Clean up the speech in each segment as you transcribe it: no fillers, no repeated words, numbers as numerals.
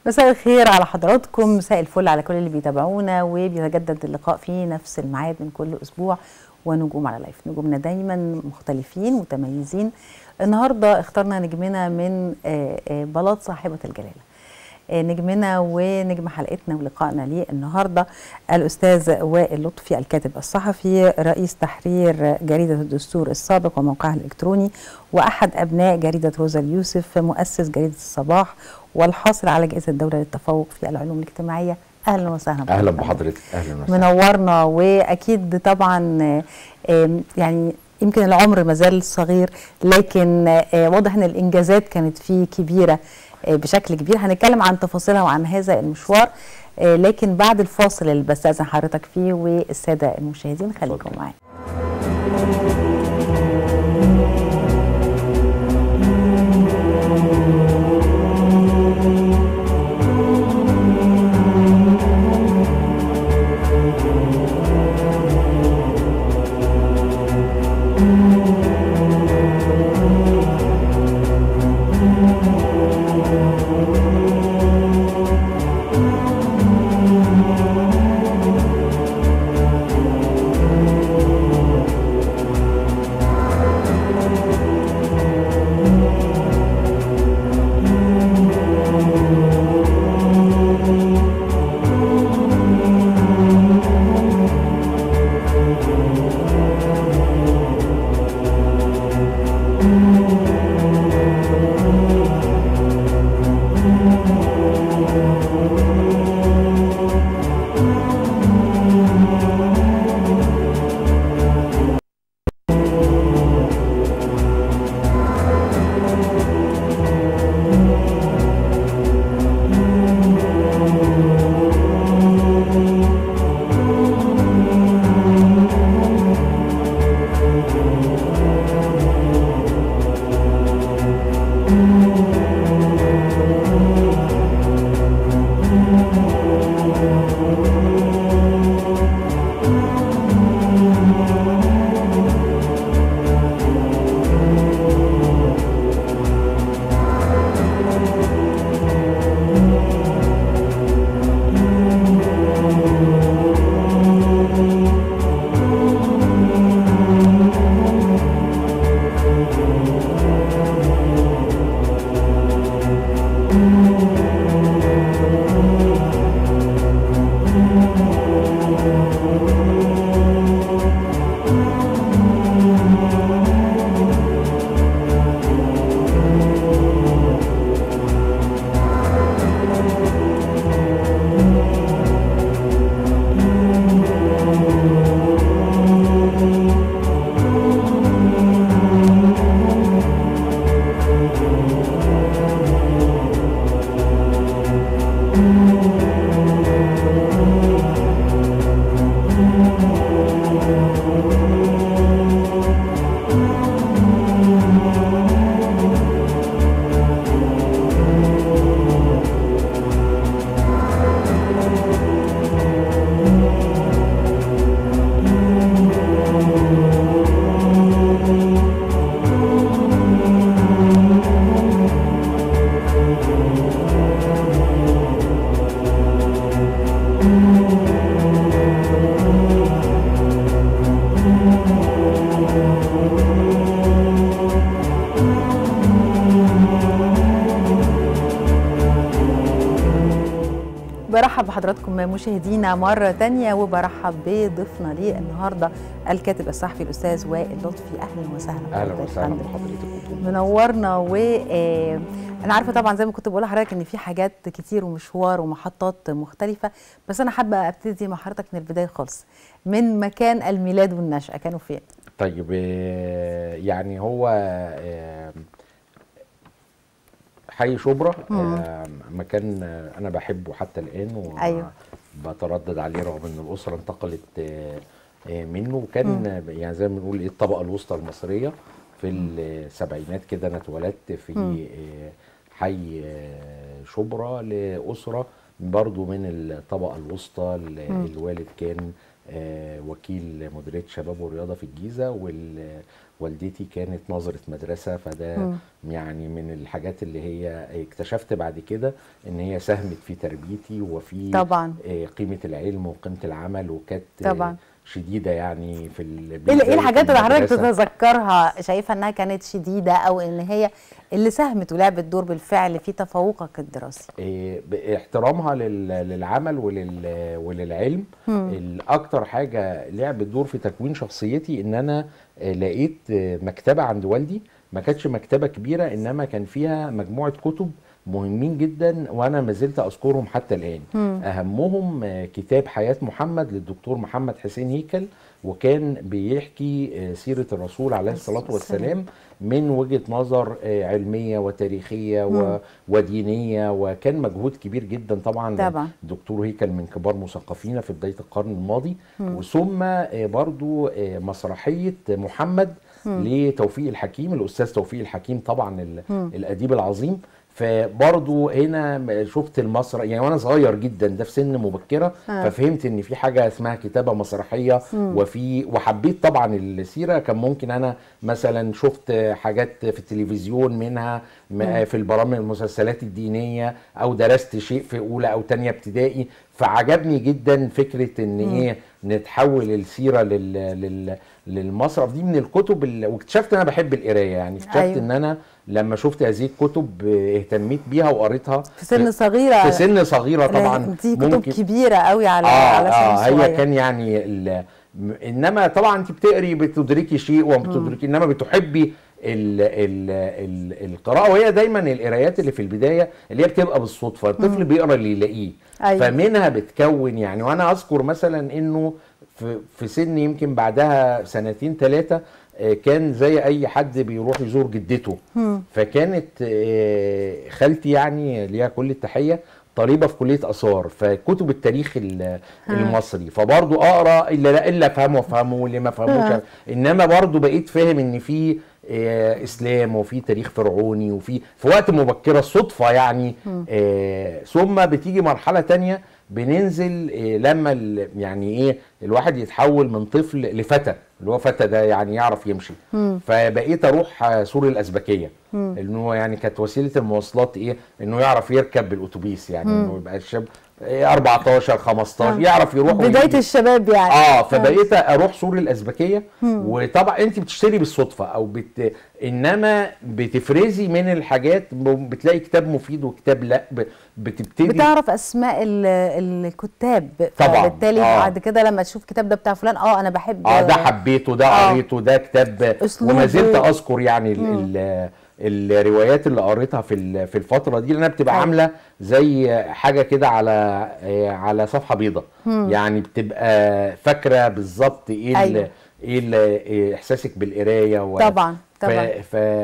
مساء الخير على حضراتكم، مساء الفل على كل اللي بيتابعونا، وبيتجدد اللقاء في نفس الميعاد من كل اسبوع ونجوم على لايف. نجومنا دايما مختلفين متميزين. النهارده اخترنا نجمنا من بلاط صاحبة الجلالة. نجمنا ونجم حلقتنا ولقائنا ليه النهارده الاستاذ وائل لطفي، الكاتب الصحفي، رئيس تحرير جريده الدستور السابق وموقعها الالكتروني، واحد ابناء جريده روزا اليوسف، مؤسس جريده الصباح، والحاصل على جائزه الدوله للتفوق في العلوم الاجتماعيه. اهلا وسهلا. اهلا بحضرتك. اهلا وسهلا. منورنا. واكيد طبعا يعني يمكن العمر مازال صغير، لكن واضح ان الانجازات كانت فيه كبيره بشكل كبير. هنتكلم عن تفاصيلها وعن هذا المشوار، لكن بعد الفاصل اللي بستأذن حضرتك فيه والساده المشاهدين خليكم معايا. برحب بحضراتكم مشاهدينا مرة تانية، وبرحب بضيفنا ليه النهاردة الكاتب الصحفي الأستاذ وائل لطفي. أهلا وسهلا. أهلا وسهلا بحضرتك. منورنا. أنا عارفة طبعا زي ما كنت بقول لحضرتك إن في حاجات كتير ومشوار ومحطات مختلفة، بس أنا حابة أبتدي مع حضرتك من البداية خالص، من مكان الميلاد والنشأة كانوا فين؟ طيب يعني هو حي شبرا، مكان انا بحبه حتى الان وبتردد عليه رغم ان الاسره انتقلت منه. وكان يعني زي ما بنقول الطبقه الوسطى المصريه في السبعينات كده. انا اتولدت في حي شبرا لاسره برضو من الطبقه الوسطى. الوالد كان وكيل مديريه شباب ورياضه في الجيزه، والدتي كانت ناظره مدرسه، فده يعني من الحاجات اللي هي اكتشفت بعد كده ان هي ساهمت في تربيتي وفي طبعا قيمه العلم وقيمه العمل، وكانت طبعا شديده يعني في ايه الحاجات اللي حضرتك تتذكرها شايفه انها كانت شديده، او ان هي اللي ساهمت ولعبت دور بالفعل في تفوقك الدراسي؟ احترامها للعمل وللعلم. الاكتر حاجه لعبت دور في تكوين شخصيتي ان انا لقيت مكتبه عند والدي، ما كانتش مكتبه كبيره انما كان فيها مجموعه كتب مهمين جدا وانا ما زلت اذكرهم حتى الان. اهمهم كتاب حياه محمد للدكتور محمد حسين هيكل، وكان بيحكي سيره الرسول عليه الصلاه والسلام من وجهه نظر علميه وتاريخيه ودينيه، وكان مجهود كبير جدا طبعا. الدكتور هيكل من كبار مثقفينا في بدايه القرن الماضي. وثم برضو مسرحيه محمد لتوفيق الحكيم، الاستاذ توفيق الحكيم طبعا الاديب العظيم. فبرضه هنا شفت المسرح يعني وانا صغير جدا، ده في سن مبكره، ففهمت ان في حاجه اسمها كتابه مسرحيه، وحبيت طبعا السيره. كان ممكن انا مثلا شفت حاجات في التلفزيون منها في البرامج المسلسلات الدينيه، او درست شيء في اولى او ثانيه ابتدائي، فعجبني جدا فكره ان ايه نتحول السيره للمسرح دي من الكتب. واكتشفت ان انا بحب القرايه، يعني اكتشفت ان انا لما شفت هذه الكتب اهتميت بيها وقريتها في سن صغيره. في سن صغيره طبعا، دي كتب كبيره قوي على سن صغير. هي كان يعني انما طبعا انت بتقري بتدركي شيء وبتدركي، انما بتحبي القراءه. وهي دايما القرايات اللي في البدايه اللي هي بتبقى بالصدفه، الطفل بيقرا اللي يلاقيه. فمنها بتكون يعني. وانا اذكر مثلا انه في سن يمكن بعدها سنتين ثلاثه كان زي اي حد بيروح يزور جدته، فكانت خالتي يعني ليها كل التحيه طالبه في كليه اثار، فكتب التاريخ المصري، فبرضه اقرا الا افهمه واللي ما فهموش، انما برضه بقيت فاهم ان في اسلام وفي تاريخ فرعوني وفي وقت مبكره الصدفه يعني. ثم بتيجي مرحله تانية بننزل لما يعني ايه الواحد يتحول من طفل لفتى، اللي هو فتى ده يعني يعرف يمشي. فبقيت اروح سور الازبكيه، انه يعني كانت وسيله المواصلات ايه، انه يعرف يركب بالاتوبيس، يعني انه يبقى الشاب 14 15 يعرف يروح بدايه الشباب يعني. فبقيت اروح سور الازبكيه. وطبعا انت بتشتري بالصدفه او انما بتفرزي من الحاجات، بتلاقي كتاب مفيد وكتاب لا، بتبتدي بتعرف اسماء الكتاب طبعا. فبالتالي بعد كده لما تشوف الكتاب ده بتاع فلان انا بحب ده حبيته، ده قريته، ده كتاب. وما زلت اذكر يعني الروايات اللي قريتها في الفتره دي، لانها بتبقى عامله زي حاجه كده على صفحه بيضاء، يعني بتبقى فاكره بالظبط ايه ايه احساسك بالقرايه طبعا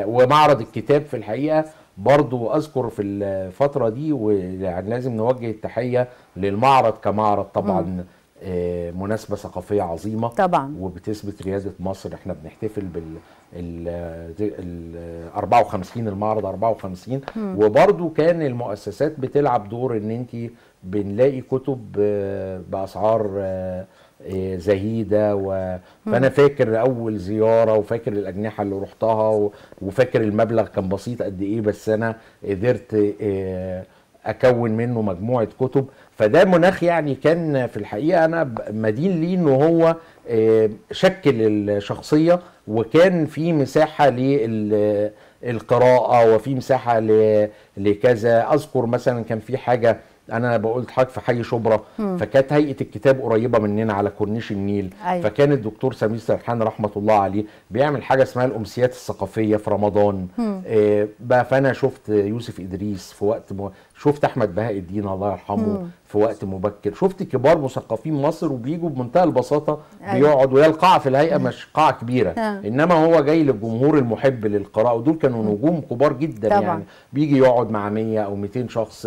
ومعرض الكتاب في الحقيقه برضو اذكر في الفتره دي، ويعني لازم نوجه التحيه للمعرض كمعرض طبعا. مناسبة ثقافية عظيمة طبعا، وبتثبت ريادة مصر. احنا بنحتفل بال 54 المعرض 54. وبرضو كان المؤسسات بتلعب دور ان انت بنلاقي كتب بأسعار زهيدة فأنا فاكر أول زيارة وفاكر الأجنحة اللي رحتها وفاكر المبلغ كان بسيط قد إيه، بس أنا قدرت أكون منه مجموعة كتب. فده مناخ يعني كان في الحقيقة أنا مدين ليه إنه هو شكل الشخصية، وكان في مساحة للقراءة وفي مساحة لكذا. أذكر مثلا كان في حاجة انا بقول حضرتك في حي شبرا، فكانت هيئه الكتاب قريبه مننا على كورنيش النيل. فكان الدكتور سمير سرحان رحمه الله عليه بيعمل حاجه اسمها الامسيات الثقافيه في رمضان. فانا شفت يوسف ادريس في وقت شفت احمد بهاء الدين الله يرحمه في وقت مبكر، شفت كبار مثقفين مصر وبيجوا بمنتهى البساطه بيقعد، وهي القاعه في الهيئه مش قاعه كبيره انما هو جاي للجمهور المحب للقراءه، ودول كانوا نجوم كبار جدا طبعا. يعني بيجي يقعد مع 100 او 200 شخص،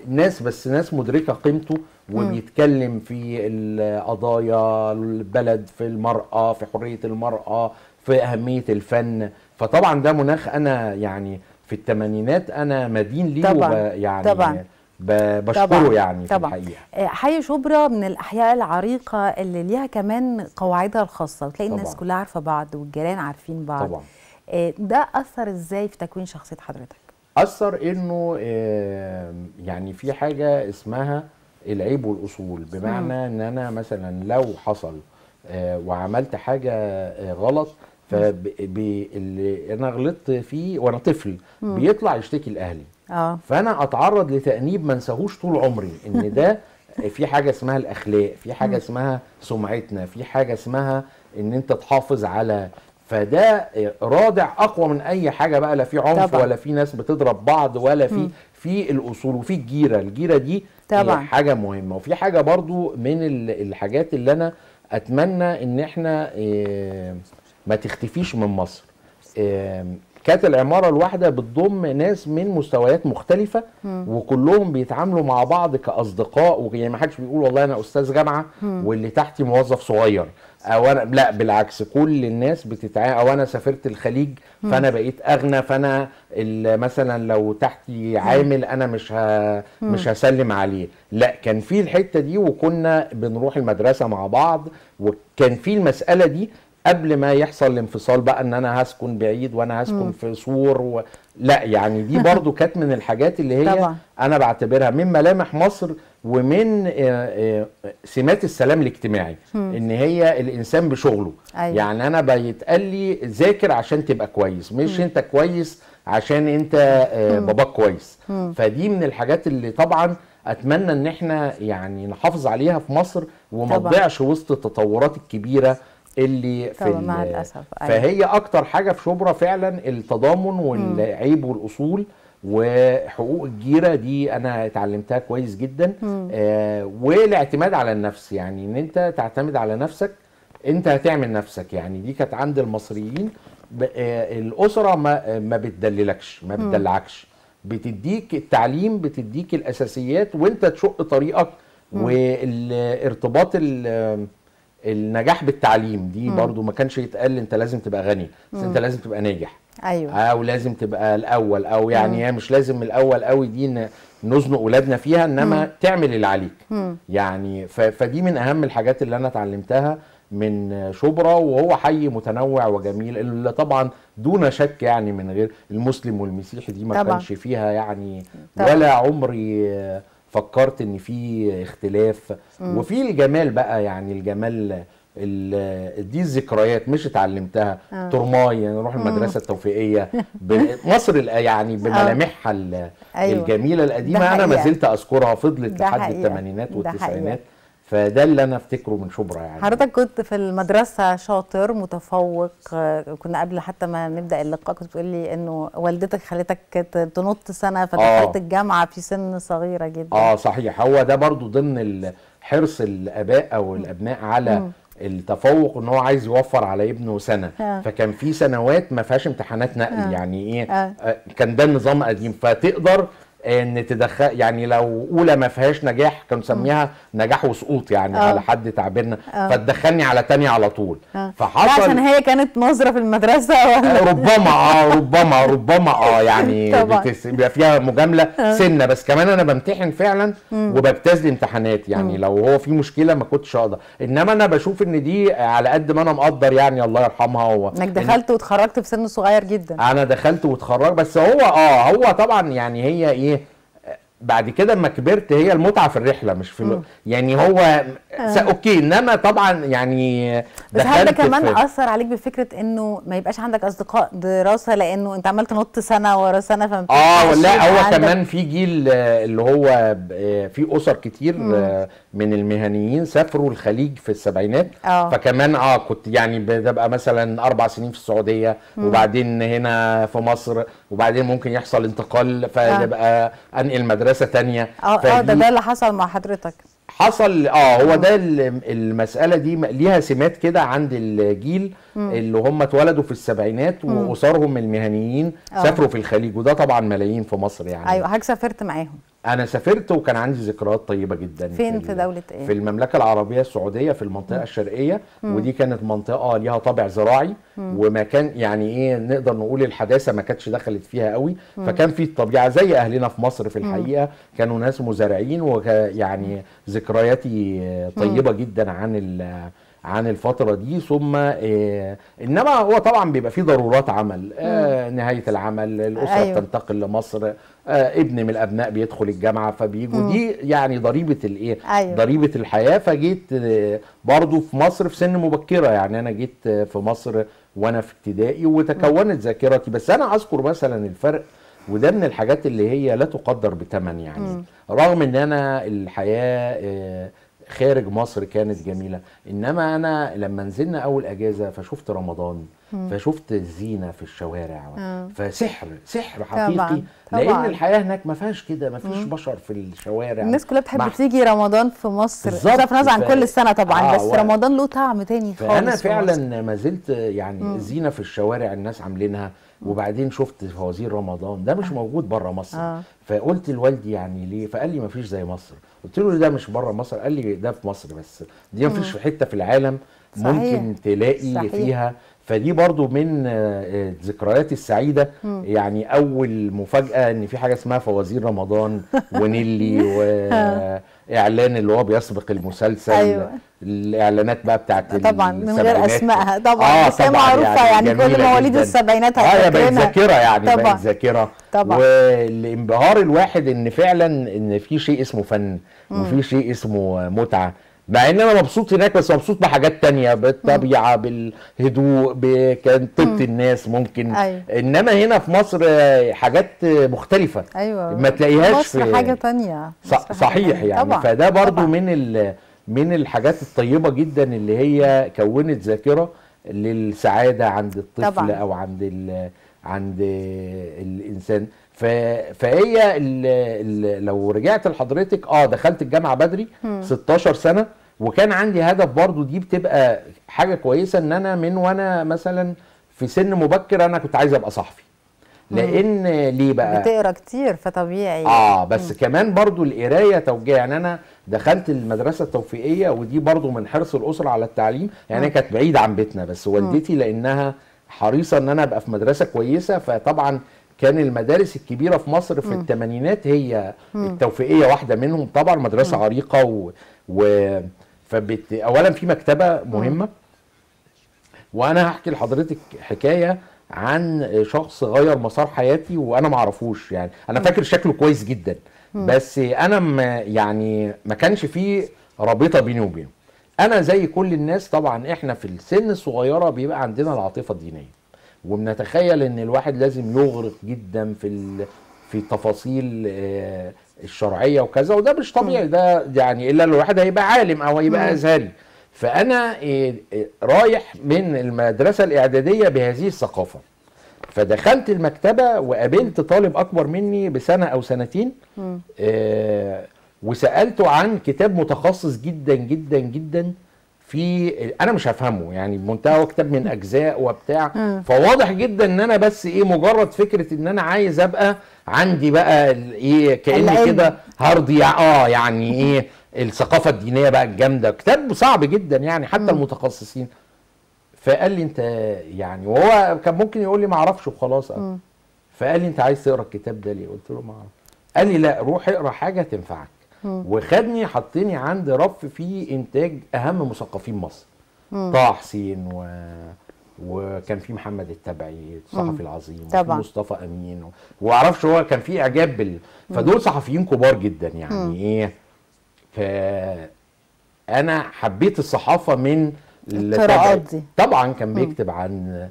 ناس مدركه قيمته، وبيتكلم في القضايا البلد، في المراه، في حريه المراه، في اهميه الفن. فطبعا ده مناخ انا يعني في الثمانينات انا مدين ليه طبعا يعني طبعا. بشكره طبعًا يعني في طبعًا. الحقيقه. حي شبرا من الاحياء العريقه اللي ليها كمان قواعدها الخاصه، وتلاقي الناس كلها عارفه بعض والجيران عارفين بعض. طبعا. ده اثر ازاي في تكوين شخصيه حضرتك؟ اثر انه يعني في حاجه اسمها العيب والاصول، بمعنى ان انا مثلا لو حصل وعملت حاجه غلط، اللي انا غلطت فيه وانا طفل بيطلع يشتكي لاهلي. فانا اتعرض لتأنيب ما انساهوش طول عمري، ان ده في حاجه اسمها الاخلاق، في حاجه اسمها سمعتنا، في حاجه اسمها ان انت تحافظ على، فده رادع اقوى من اي حاجه بقى، لا في عنف طبعا. ولا في ناس بتضرب بعض، ولا في الاصول، وفي الجيره دي طبعا حاجه مهمه. وفي حاجه برضو من الحاجات اللي انا اتمنى ان احنا ما تختفيش من مصر. كانت العماره الواحده بتضم ناس من مستويات مختلفه، وكلهم بيتعاملوا مع بعض كاصدقاء، يعني ما حدش بيقول والله انا استاذ جامعه واللي تحتي موظف صغير، او انا لا، بالعكس، كل الناس بتتعامل. او انا سافرت الخليج فانا بقيت اغنى، فانا مثلا لو تحتي عامل انا مش هسلم عليه. لا، كان في الحته دي، وكنا بنروح المدرسه مع بعض، وكان في المساله دي قبل ما يحصل الانفصال بقى، ان انا هسكن بعيد وانا هسكن في سور لا، يعني دي برضو كانت من الحاجات اللي هي طبعا انا بعتبرها من ملامح مصر، ومن سمات السلام الاجتماعي، ان هي الانسان بشغله. أيوة. يعني انا بيتقال لي ذاكر عشان تبقى كويس، مش انت كويس عشان انت باباك كويس. فدي من الحاجات اللي طبعا اتمنى ان احنا يعني نحافظ عليها في مصر، وما تضيعش وسط التطورات الكبيره اللي في مع الأسف. أيوة. فهي اكتر حاجه في شبرا فعلا التضامن والعيب والاصول وحقوق الجيره دي، انا اتعلمتها كويس جدا. والاعتماد على النفس، يعني ان انت تعتمد على نفسك، انت هتعمل نفسك. يعني دي كانت عند المصريين، الاسره ما بتدللكش، ما بتدلعكش، بتديك التعليم، بتديك الاساسيات، وانت تشق طريقك. والارتباط النجاح بالتعليم دي برضو ما كانش يتقال انت لازم تبقى غني، بس انت لازم تبقى ناجح. ايوه. او لازم تبقى الاول، او يعني هي مش لازم الاول قوي دي نزنق اولادنا فيها، انما تعمل اللي عليك. يعني فدي من اهم الحاجات اللي انا اتعلمتها من شبرا. وهو حي متنوع وجميل، اللي طبعا دون شك يعني من غير المسلم والمسيحي دي ما كانش فيها يعني طبعا. ولا عمري فكرت ان في اختلاف. وفي الجمال بقى، يعني الجمال دي الذكريات مش اتعلمتها. ترماي، يعني نروح المدرسه التوفيقيه مصر يعني بملامحها الجميله القديمه، انا ما زلت اذكرها، فضلت لحد الثمانينات والتسعينات. فده اللي انا افتكره من شبرا. يعني حضرتك كنت في المدرسه شاطر متفوق، كنا قبل حتى ما نبدا اللقاء كنت بتقول لي انه والدتك خلتك تنط سنه فدخلت الجامعه في سن صغيره جدا. صحيح. هو ده برضو ضمن حرص الاباء او الابناء على التفوق، ان هو عايز يوفر على ابنه سنه. فكان في سنوات ما فيهاش امتحانات نقل. يعني ايه، كان ده النظام قديم، فتقدر ان تدخل، يعني لو اولى ما فيهاش نجاح كانوا نسميها نجاح وسقوط، يعني على حد تعبيرنا، فتدخلني على تانية على طول. فحصل عشان هي كانت نظره في المدرسه ولا ربما يعني بيبقى فيها مجامله سنه، بس كمان انا بمتحن فعلا وبجتاز الامتحانات. يعني لو هو في مشكله ما كنتش اقدر، انما انا بشوف ان دي على قد ما انا مقدر، يعني الله يرحمها، انك دخلت واتخرجت في سن صغير جدا. انا دخلت واتخرجت، بس هو طبعا يعني هي ايه، بعد كده اما كبرت هي المتعه في الرحله مش في يعني هو اوكي. انما طبعا يعني بس هل ده كمان اثر عليك بفكره انه ما يبقاش عندك اصدقاء دراسه، لانه انت عمال تنط سنه ورا سنه لا، هو كمان في جيل اللي هو في اسر كتير من المهنيين سافروا الخليج في السبعينات. فكمان كنت يعني بتبقى مثلا 4 سنين في السعوديه، وبعدين هنا في مصر، وبعدين ممكن يحصل انتقال فيبقى انقل مدرسه تانية. ده اللي حصل مع حضرتك. حصل هو ده المسألة دي ليها سمات كده عند الجيل اللي هم اتولدوا في السبعينات وأسرهم المهنيين سافروا في الخليج، وده طبعا ملايين في مصر يعني. ايوه، حضرتك سافرت معاهم. انا سافرت وكان عندي ذكريات طيبه جدا. فين في دولة ايه؟ في المملكه العربيه السعوديه في المنطقه الشرقيه. ودي كانت منطقه ليها طابع زراعي، ومكان يعني ايه نقدر نقول الحداثه ما كانتش دخلت فيها قوي. فكان في الطبيعه زي اهلنا في مصر في الحقيقه، كانوا ناس مزارعين، ويعني ذكرياتي طيبه جدا عن الفترة دي. ثم انما هو طبعا بيبقى فيه ضرورات عمل، نهاية العمل، الأسرة أيوة. بتنتقل لمصر، ابن من الأبناء بيدخل الجامعة فبيجوا، دي يعني ضريبة الايه، أيوة. ضريبة الحياة. فجيت برضو في مصر في سن مبكرة، يعني أنا جيت في مصر وأنا في ابتدائي وتكونت ذاكرتي. بس أنا أذكر مثلا الفرق، وده من الحاجات اللي هي لا تقدر بثمن يعني. رغم ان انا الحياة خارج مصر كانت جميلة، انما انا لما نزلنا اول اجازة فشفت رمضان، فشفت الزينة في الشوارع، فسحر حقيقي. طبعا. لان الحياة هناك ما فيهاش كده، ما فيش بشر في الشوارع. الناس كلها بتحب تيجي رمضان في مصر بصرف النظر عن كل السنة طبعا، بس رمضان له طعم تاني خالص. فانا فعلا ما زلت يعني الزينة في الشوارع الناس عاملينها. وبعدين شفت فوازير رمضان ده مش موجود بره مصر. فقلت لوالدي يعني ليه؟ فقال لي ما فيش زي مصر. قلت له ده مش بره مصر. قال لي ده في مصر بس، دي ما فيش في حته في العالم ممكن تلاقي فيها. فدي برضو من ذكرياتي السعيده. يعني اول مفاجاه ان في حاجه اسمها فوازير رمضان ونيلي واعلان اللي هو بيسبق المسلسل. أيوة. الاعلانات بقى بتاعت طبعا من غير اسمائها طبعا، بس هي معروفه يعني كل مواليد السبعينات هتفكرنا. بقت ذاكره يعني، طبعا. بقت ذاكره طبعا. والانبهار الواحد ان فعلا ان في شيء اسمه فن وفي شيء اسمه متعه. مع ان انا مبسوط هناك، بس مبسوط بحاجات تانية، بالطبيعه، بالهدوء، بكان طيبه الناس ممكن. أيوة. انما هنا في مصر حاجات مختلفه. أيوة. ما تلاقيهاش مصر في حاجه تانية. صحيح يعني. طبعا. فده برضو طبعا. من الحاجات الطيبه جدا اللي هي كونت ذاكره للسعاده عند الطفل طبعا. او عند الانسان. فهي لو رجعت لحضرتك دخلت الجامعه بدري 16 سنه، وكان عندي هدف برضو. دي بتبقى حاجه كويسه ان انا من وانا مثلا في سن مبكر انا كنت عايز ابقى صحفي. لان ليه بقى؟ بتقرا كتير فطبيعي. بس كمان برضو القرايه توجيه. يعني انا دخلت المدرسه التوفيقيه، ودي برضو من حرص الاسره على التعليم. يعني هي كانت بعيده عن بيتنا، بس والدتي لانها حريصه ان انا ابقى في مدرسه كويسه، فطبعا كان المدارس الكبيره في مصر في الثمانينات هي التوفيقيه واحده منهم. طبعا مدرسه عريقه اولا في مكتبه مهمه. وانا هحكي لحضرتك حكايه عن شخص غير مسار حياتي وانا ما اعرفوش. يعني انا فاكر شكله كويس جدا، بس انا يعني ما كانش فيه رابطه بيني وبينه. انا زي كل الناس طبعا، احنا في السن الصغيره بيبقى عندنا العاطفه الدينيه، وبنتخيل ان الواحد لازم يغرق جدا في التفاصيل الشرعيه وكذا، وده مش طبيعي. ده يعني الا لو الواحد هيبقى عالم او هيبقى ازهري. فانا رايح من المدرسه الاعداديه بهذه الثقافه، فدخلت المكتبه وقابلت طالب اكبر مني بسنه او سنتين، وسالته عن كتاب متخصص جدا جدا جدا في انا مش هفهمه، يعني بمنتهى كتاب من اجزاء وبتاع. فواضح جدا ان انا بس مجرد فكره ان انا عايز ابقى عندي بقى كاني كده هرضي يعني الثقافه الدينيه بقى الجامده. كتاب صعب جدا يعني حتى المتخصصين. فقال لي انت يعني، وهو كان ممكن يقول لي ما اعرفش وخلاص. فقال لي انت عايز تقرا الكتاب ده ليه؟ قلت له ما اعرف. قال لي لا، روح اقرا حاجه تنفعك. وخدني حطني عند رف فيه انتاج اهم مثقفين مصر، طه حسين وكان في محمد التبعي الصحفي العظيم، وفي مصطفى امين، ومعرفش هو كان في اعجاب فدول صحفيين كبار جدا يعني فانا حبيت الصحافه من القراءات دي. طبعا كان بيكتب عن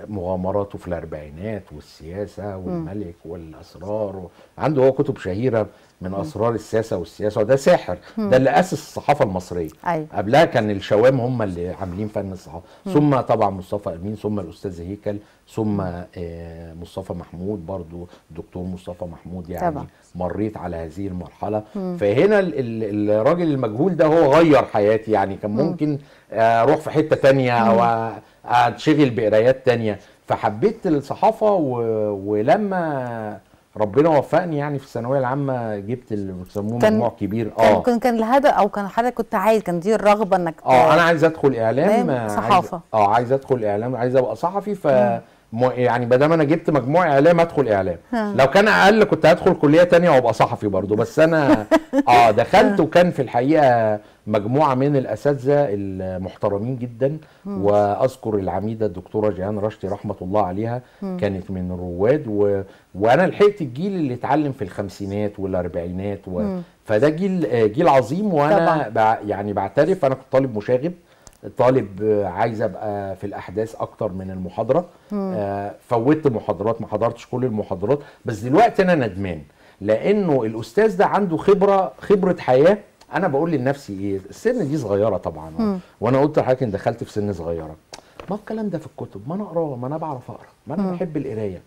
مغامراته في الاربعينات والسياسه والملك والاسرار. عنده هو كتب شهيره من اسرار السياسه والسياسه، وده ساحر. ده اللي اسس الصحافه المصريه. أيوة. قبلها كان الشوام هم اللي عاملين فن الصحافه. ثم طبعا مصطفى امين، ثم الاستاذ هيكل، ثم مصطفى محمود، برضو الدكتور مصطفى محمود. يعني طبعا مريت على هذه المرحله. فهنا الراجل المجهول ده هو غير حياتي. يعني كان ممكن اروح في حته تانية او اتشغل بقرايات تانية. فحبيت الصحافه ولما ربنا وفقني يعني في الثانويه العامه، جبت اللي بيسموه مجموع كبير. كان الهدف او كان حضرتك كنت عايز، كان دي الرغبه انك انا عايز ادخل اعلام، صحافه. عايز ادخل اعلام، عايز ابقى صحفي. ف يعني ما دام انا جبت مجموع اعلام ادخل اعلام. لو كان اقل كنت هدخل كليه تانية وابقى صحفي برضو، بس انا دخلت. وكان في الحقيقه مجموعه من الاساتذه المحترمين جدا، واذكر العميده الدكتوره جيهان رشدي رحمه الله عليها، كانت من الرواد. وانا لحقت الجيل اللي اتعلم في الخمسينات والاربعينات فده جيل عظيم. وانا يعني بعترف انا كنت طالب مشاغب، طالب عايز ابقى في الاحداث اكتر من المحاضره. فوتت محاضرات، ما حضرتش كل المحاضرات. بس دلوقتي انا ندمان، لانه الاستاذ ده عنده خبره حياه. انا بقول لنفسي ايه، السن دي صغيره طبعا، وانا قلت لحضرتك ان دخلت في سن صغيره. ما الكلام ده في الكتب، ما انا اقراه، ما انا بعرف اقرا، ما انا بحب القرايه.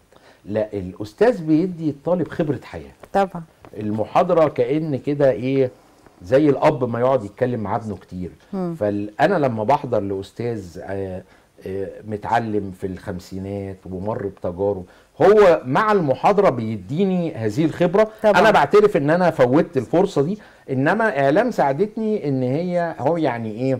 لا، الاستاذ بيدي الطالب خبره حياه طبعا. المحاضره كأن كده ايه، زي الاب ما يقعد يتكلم مع ابنه كتير. فانا لما بحضر لاستاذ متعلم في الخمسينات ومر بتجارب، هو مع المحاضره بيديني هذه الخبره. طبعا. انا بعترف ان انا فوتت الفرصه دي، انما اعلام ساعدتني ان هو يعني ايه،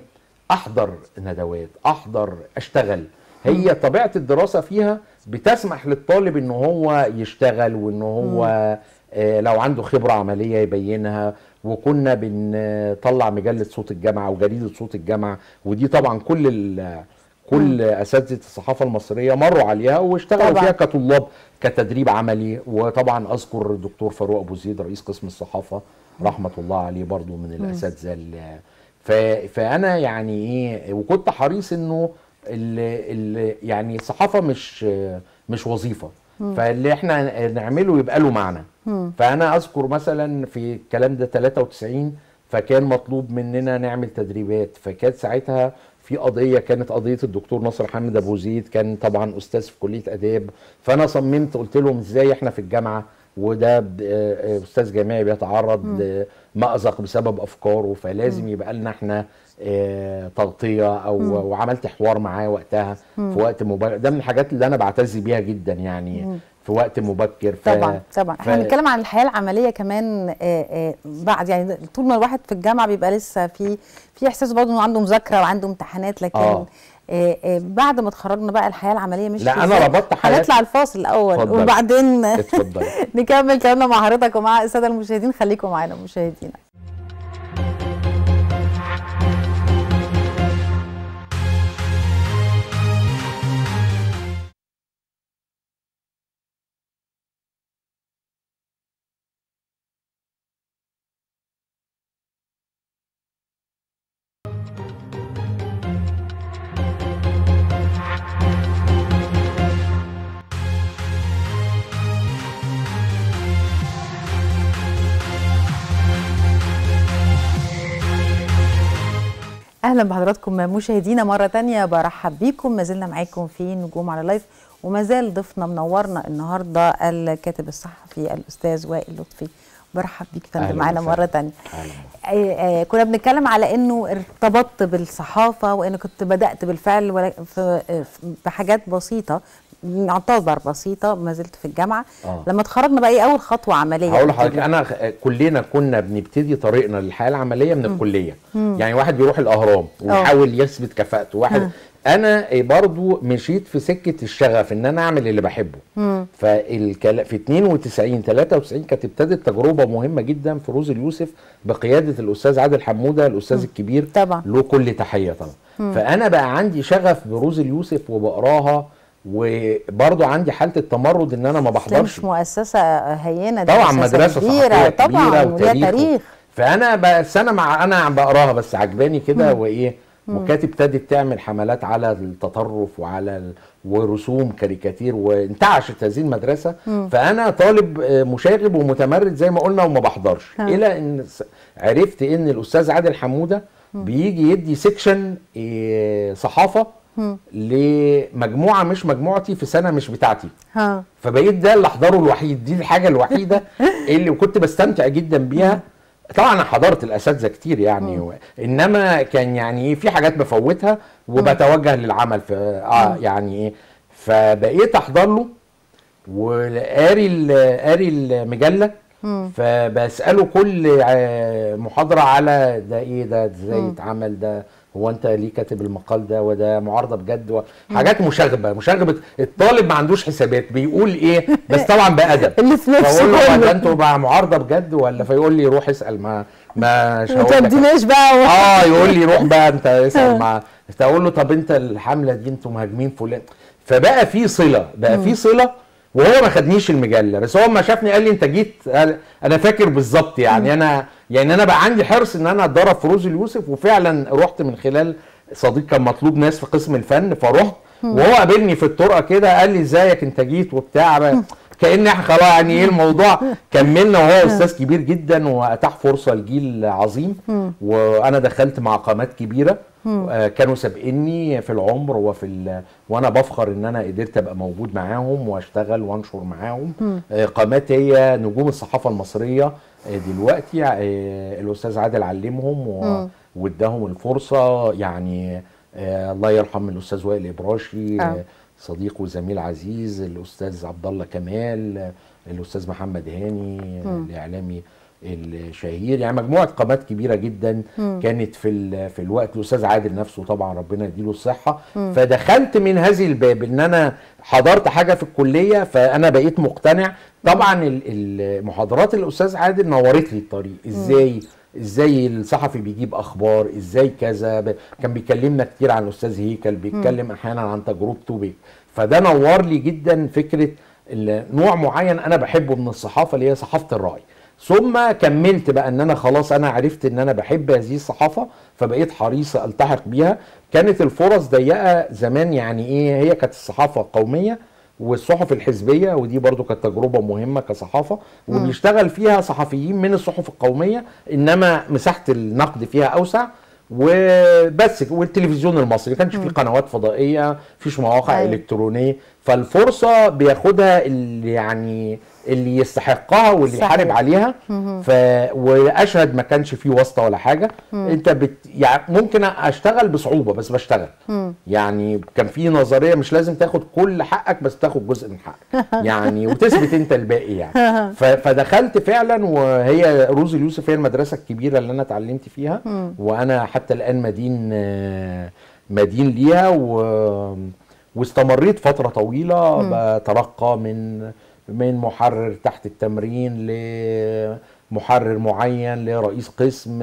احضر ندوات، احضر، اشتغل. هي طبيعه الدراسه فيها بتسمح للطالب ان هو يشتغل، وان هو لو عنده خبره عمليه يبينها. وكنا بنطلع مجله صوت الجامعه وجريده صوت الجامعه، ودي طبعا كل اساتذه الصحافه المصريه مروا عليها واشتغلوا فيها كطلاب كتدريب عملي. وطبعا اذكر الدكتور فاروق ابو زيد رئيس قسم الصحافه رحمه الله عليه، برضو من الاساتذه. فانا يعني ايه، وكنت حريص انه يعني الصحافه مش وظيفه، فاللي احنا نعمله يبقى له معنى. فانا اذكر مثلا في الكلام ده 93 فكان مطلوب مننا نعمل تدريبات. فكانت ساعتها في قضيه، كانت قضيه الدكتور ناصر حامد ابو زيد، كان طبعا استاذ في كليه اداب. فانا صممت، قلت لهم ازاي احنا في الجامعه وده استاذ جامعي بيتعرض لمأزق بسبب افكاره، فلازم يبقى لنا احنا تغطيه وعملت حوار معاه وقتها في وقت مبكر. ده من الحاجات اللي انا بعتز بيها جدا يعني في وقت مبكر. طبعا احنا بنتكلم عن الحياه العمليه كمان. بعد يعني طول ما الواحد في الجامعه بيبقى لسه في احساس برضه انه عنده مذاكره وعنده امتحانات، لكن بعد ما اتخرجنا بقى الحياه العمليه مش لا انا ربطت حياتي. هنطلع الفاصل الاول وبعدين نكمل كلامنا مع حضرتك ومع الساده المشاهدين. خليكم معانا مشاهدينا. اهلا بحضراتكم مشاهدينا مره تانية، برحب بيكم. ما زلنا معاكم في نجوم على لايف، وما زال ضيفنا منورنا النهارده الكاتب الصحفي الاستاذ وائل لطفي. برحب بيك فندم معانا مره تانية. كنا بنتكلم على انه ارتبطت بالصحافه، وان كنت بدات بالفعل بحاجات بسيطه، نعتبر بسيطه، ما زلت في الجامعه. لما اتخرجنا بقى ايه اول خطوه عمليه؟ هقول لحضرتك، انا كلنا كنا بنبتدي طريقنا للحياه العمليه من الكليه. يعني واحد بيروح الاهرام ويحاول يثبت كفاءته، واحد انا برضو مشيت في سكه الشغف ان انا اعمل اللي بحبه. في 92 93 كانت ابتدت تجربه مهمه جدا في روز اليوسف بقياده الاستاذ عادل حموده الاستاذ الكبير، طبعا له كل تحيه طبعا. فانا بقى عندي شغف بروز اليوسف وبقراها، وبرضه عندي حاله التمرد ان انا ما بحضرش. مش مؤسسه هينه، طبعا مدرسه كبيره طبعا وليها تاريخ. فانا بس انا بقراها بس عجباني كده وايه. وكانت ابتدت تعمل حملات على التطرف ورسوم كاريكاتير، وانتعشت هذه المدرسه. فانا طالب مشاغب ومتمرد زي ما قلنا وما بحضرش، الى ان عرفت ان الاستاذ عادل حموده بيجي يدي سيكشن صحافه لمجموعه مش مجموعتي في سنه مش بتاعتي. فبقيت ده اللي احضره الوحيد، دي الحاجه الوحيده اللي كنت بستمتع جدا بيها. طبعا انا حضرت الاساتذه كتير يعني انما كان يعني في حاجات بفوتها وبتوجه للعمل في يعني ايه. فبقيت احضر له، قاري المجله، فبساله كل محاضره على ده ايه، ده ازاي اتعمل، ده هو انت ليه كاتب المقال ده، وده معارضه بجد، حاجات مشاغبه الطالب ما عندوش حسابات بيقول ايه، بس طبعا بادب. اللي في نفسه فاقول له ده انتوا مع معارضه بجد ولا؟ فيقول لي روح اسال ما تديناش بقى يقول لي روح بقى انت اسال مع. اقول له طب انت الحمله دي انتوا مهاجمين فلان. فبقى في صله، وهو ما خدنيش المجله، بس هو ما شافني قال لي انت جيت. انا فاكر بالظبط يعني. انا بقى عندي حرص ان انا اتدرب في روزي اليوسف، وفعلا رحت من خلال صديق كان مطلوب ناس في قسم الفن، فرحت وهو قابلني في الطرقه كده قال لي ازيك انت جيت وبتاع، كأن احنا خلاص يعني ايه الموضوع كملنا. وهو استاذ كبير جدا واتاح فرصه لجيل عظيم، وانا دخلت مع قامات كبيره كانوا سابقني في العمر وانا بفخر ان انا قدرت ابقى موجود معاهم واشتغل وانشر معاهم. قامات هي نجوم الصحافه المصريه دلوقتي. الاستاذ عادل علمهم واداهم الفرصه يعني. الله يرحم الاستاذ وائل ابراشي، صديق وزميل عزيز، الاستاذ عبد الله كمال، الاستاذ محمد هاني الاعلامي الشهير، يعني مجموعه قامات كبيره جدا كانت في الوقت. الاستاذ عادل نفسه طبعا ربنا يديله الصحه. فدخلت من هذه الباب ان انا حضرت حاجه في الكليه، فانا بقيت مقتنع. طبعا المحاضرات الاستاذ عادل نورت لي الطريق، ازاي الصحفي بيجيب اخبار، ازاي كذا. كان بيكلمنا كتير عن الاستاذ هيكل، بيتكلم احيانا عن تجربته فده نور لي جدا فكره نوع معين انا بحبه من الصحافه اللي هي صحافه الراي. ثم كملت بقى ان انا خلاص انا عرفت ان انا بحب هذه الصحافه، فبقيت حريص التحق بيها. كانت الفرص ضيقه زمان، يعني ايه، هي كانت الصحافه القوميه والصحف الحزبيه، ودي برضو كانت تجربه مهمه كصحافه، وبيشتغل فيها صحفيين من الصحف القوميه، انما مساحه النقد فيها اوسع وبس. والتلفزيون المصري كانش فيه قنوات فضائيه، مفيش مواقع الكترونيه، فالفرصه بياخدها اللي يستحقها واللي يحارب عليها. واشهد ما كانش فيه واسطه ولا حاجه. انت يعني ممكن اشتغل بصعوبه بس بشتغل. يعني كان في نظريه مش لازم تاخد كل حقك، بس تاخد جزء من حقك يعني، وتثبت انت الباقي يعني. فدخلت فعلا، وهي روزي اليوسف هي المدرسه الكبيره اللي انا اتعلمت فيها، وانا حتى الان مدين ليها. واستمريت فتره طويله بترقى من محرر تحت التمرين لمحرر معين، لرئيس قسم،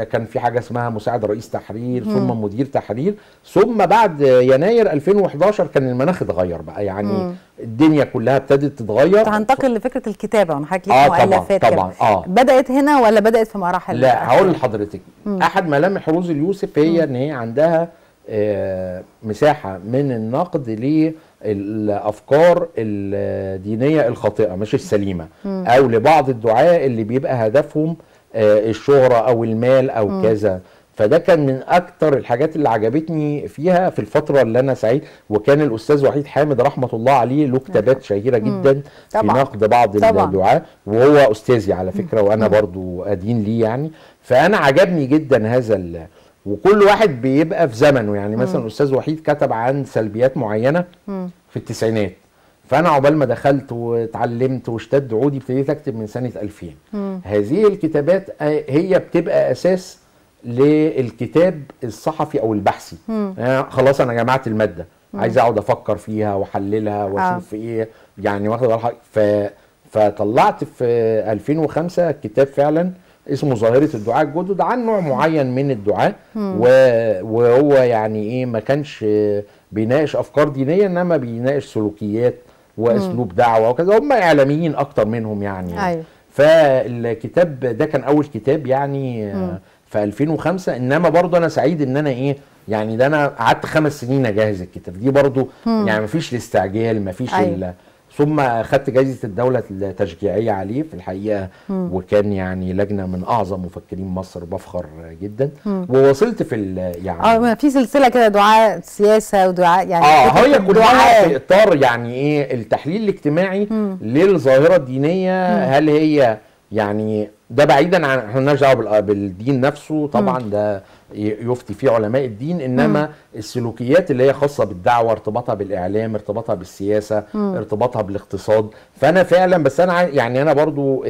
كان في حاجه اسمها مساعد رئيس تحرير، ثم مدير تحرير. ثم بعد يناير 2011 كان المناخ اتغير بقى، يعني الدنيا كلها ابتدت تتغير. هنتقل لفكره الكتابه، وانا حضرتك ليك مؤلفات طبعا بدات هنا ولا بدات في مراحل؟ لا هقول لحضرتك، احد ملامح روزي اليوسف هي ان هي عندها مساحه من النقد للافكار الدينيه الخاطئه مش السليمه، او لبعض الدعاة اللي بيبقى هدفهم الشهره او المال او كذا. فده كان من اكتر الحاجات اللي عجبتني فيها في الفتره اللي انا سعيد. وكان الاستاذ وحيد حامد رحمه الله عليه له كتابات شهيره جدا في نقد بعض الدعاة، وهو استاذي على فكره، وانا برضو ادين ليه يعني. فانا عجبني جدا هذا وكل واحد بيبقى في زمنه، يعني مثلا الاستاذ وحيد كتب عن سلبيات معينه في التسعينات، فانا عقبال ما دخلت واتعلمت واشتد عودي ابتديت اكتب من سنه 2000. هذه الكتابات هي بتبقى اساس للكتاب الصحفي او البحثي. خلاص انا جمعت الماده، عايز اقعد افكر فيها واحللها واشوف ايه يعني واخد. فطلعت في 2005 كتاب فعلا اسمه ظاهرة الدعاة الجدد، عن نوع معين من الدعاة، وهو يعني ايه، ما كانش بيناقش افكار دينية، انما بيناقش سلوكيات واسلوب دعوة وكذا. هم اعلاميين اكتر منهم يعني. أيوة. فالكتاب ده كان اول كتاب يعني في 2005. انما برضه انا سعيد ان انا ايه يعني، ده انا قعدت 5 سنين اجهز الكتاب دي برضه يعني، مفيش الاستعجال، مفيش أيوة. ثم اخدت جائزه الدوله التشجيعيه عليه في الحقيقه، وكان يعني لجنه من اعظم مفكرين مصر، بفخر جدا. ووصلت في يعني في سلسله كده دعاء سياسه ودعاء يعني هي كلها في اطار يعني ايه التحليل الاجتماعي للظاهره الدينيه. هل هي يعني ده بعيدا عن احنا مالناش دعوه بالدين نفسه طبعا، ده يفتي فيه علماء الدين، انما السلوكيات اللي هي خاصه بالدعوه، ارتباطها بالاعلام، ارتباطها بالسياسه، ارتباطها بالاقتصاد. فانا فعلا بس انا يعني انا برضو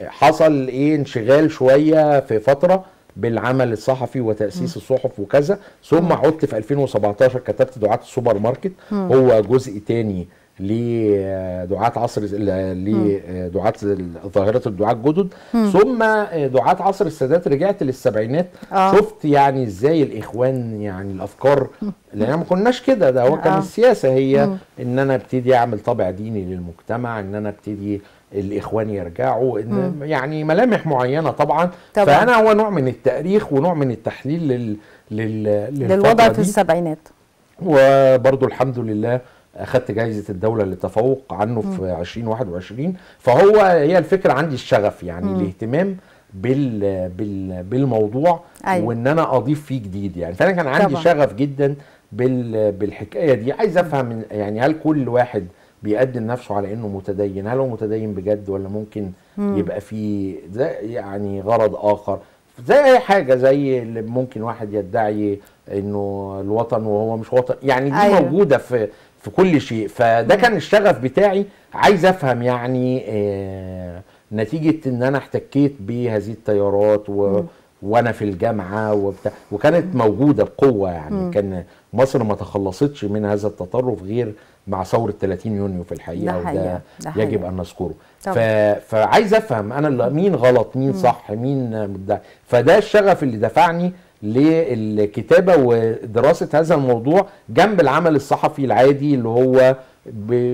حصل انشغال شويه في فتره بالعمل الصحفي وتأسيس الصحف وكذا، ظم عدت في 2017 كتبت دعاة السوبر ماركت، هو جزء تاني لدعاة عصر لدعاة ظاهرة الدعاة الجدد، ثم دعاة عصر السادات رجعت للسبعينات. شفت يعني ازاي الاخوان يعني الافكار، لان ما كناش كده، ده هو كان السياسة هي ان انا ابتدي اعمل طابع ديني للمجتمع، ان انا ابتدي الاخوان يرجعوا، ان يعني ملامح معينه طبعا. فانا هو نوع من التاريخ ونوع من التحليل للوضع في السبعينات. وبرضو الحمد لله اخدت جائزه الدوله للتفوق عنه في 2021. فهو هي الفكره عندي الشغف يعني الاهتمام بالموضوع، أيوة. وان انا اضيف فيه جديد يعني. فانا كان عندي شغف جدا بالحكايه دي، عايز افهم يعني هل كل واحد بيقدم نفسه على انه متدين، هل هو متدين بجد ولا ممكن يبقى فيه يعني غرض اخر، زي اي حاجه، زي اللي ممكن واحد يدعي انه الوطن وهو مش وطن يعني، دي أيوة. موجوده في كل شيء. فده كان الشغف بتاعي، عايز افهم يعني نتيجه ان انا احتكيت بهذه التيارات وانا في الجامعه وكانت موجوده بقوه يعني. كان مصر ما تخلصتش من هذا التطرف غير مع ثوره 30 يونيو في الحقيقه، وده يجب ان نذكره. فعايز افهم انا مين غلط مين صح مين مدعي. فده الشغف اللي دفعني للكتابه ودراسه هذا الموضوع جنب العمل الصحفي العادي اللي هو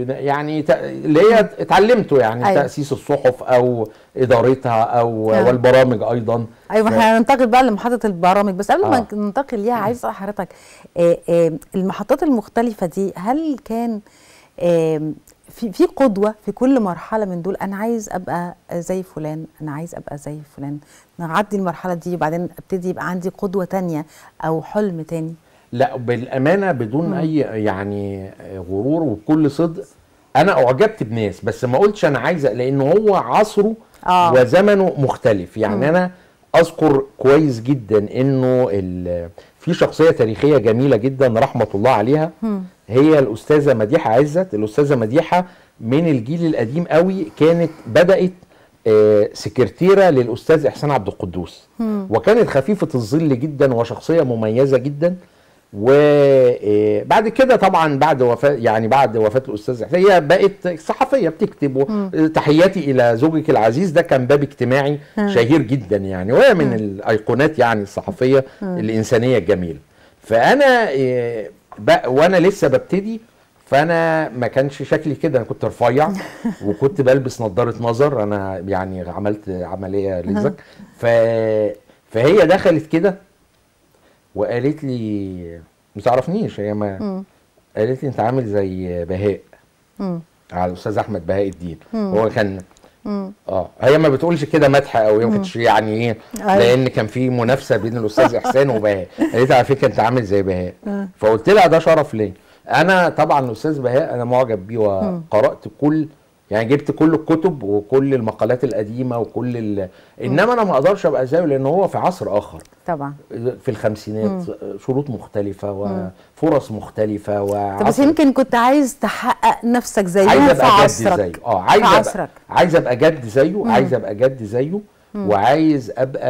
يعني اللي هي اتعلمته يعني. أيوة. تأسيس الصحف او ادارتها او والبرامج ايضا. ايوه احنا هننتقل بقى لمحطه البرامج، بس قبل ما ننتقل ليها عايز اسال حضرتك المحطات المختلفه دي، هل كان في قدوه في كل مرحله من دول؟ انا عايز ابقى زي فلان، انا عايز ابقى زي فلان، نعدي المرحله دي وبعدين ابتدي يبقى عندي قدوه تانية او حلم تاني؟ لا بالامانه بدون اي يعني غرور وبكل صدق، انا اعجبت بناس بس ما قلتش انا عايزه، لان هو عصره وزمنه مختلف يعني. انا اذكر كويس جدا انه في شخصيه تاريخيه جميله جدا رحمه الله عليها، هي الاستاذه مديحه عزت. الاستاذه مديحه من الجيل القديم قوي، كانت بدات سكرتيره للاستاذ احسان عبد القدوس، وكانت خفيفه الظل جدا وشخصيه مميزه جدا. وبعد كده طبعا بعد وفاه الاستاذ احسان هي بقت صحفيه بتكتب. تحياتي الى زوجك العزيز، ده كان باب اجتماعي شهير جدا يعني، وهي من الايقونات يعني الصحفيه الانسانيه الجميله. فانا وانا لسه ببتدي، فانا ما كانش شكلي كده، انا كنت رفيع وكنت بلبس نظاره نظر، انا يعني عملت عمليه ليزك. فهي دخلت كده وقالت لي ما تعرفنيش، هي ما قالت لي انت عامل زي بهاء، على الاستاذ احمد بهاء الدين. هو كان هي ما بتقولش كده مدح قوي، ما كانتش يعني ايه، لان كان في منافسه بين الاستاذ احسان وبهاء. قالت لي على فكره انت عامل زي بهاء. فقلت لها ده شرف ليا. انا طبعا الاستاذ بهاء انا معجب بيه، وقرات يعني جبت كل الكتب وكل المقالات القديمه وكل انما انا ما اقدرش ابقى زيه، لان هو في عصر اخر طبعا، في الخمسينات، شروط مختلفه وفرص مختلفه طب بس يمكن كنت عايز تحقق نفسك زيه في عصرك. عايز ابقى جد زيه، عايز ابقى جد زيه، وعايز ابقى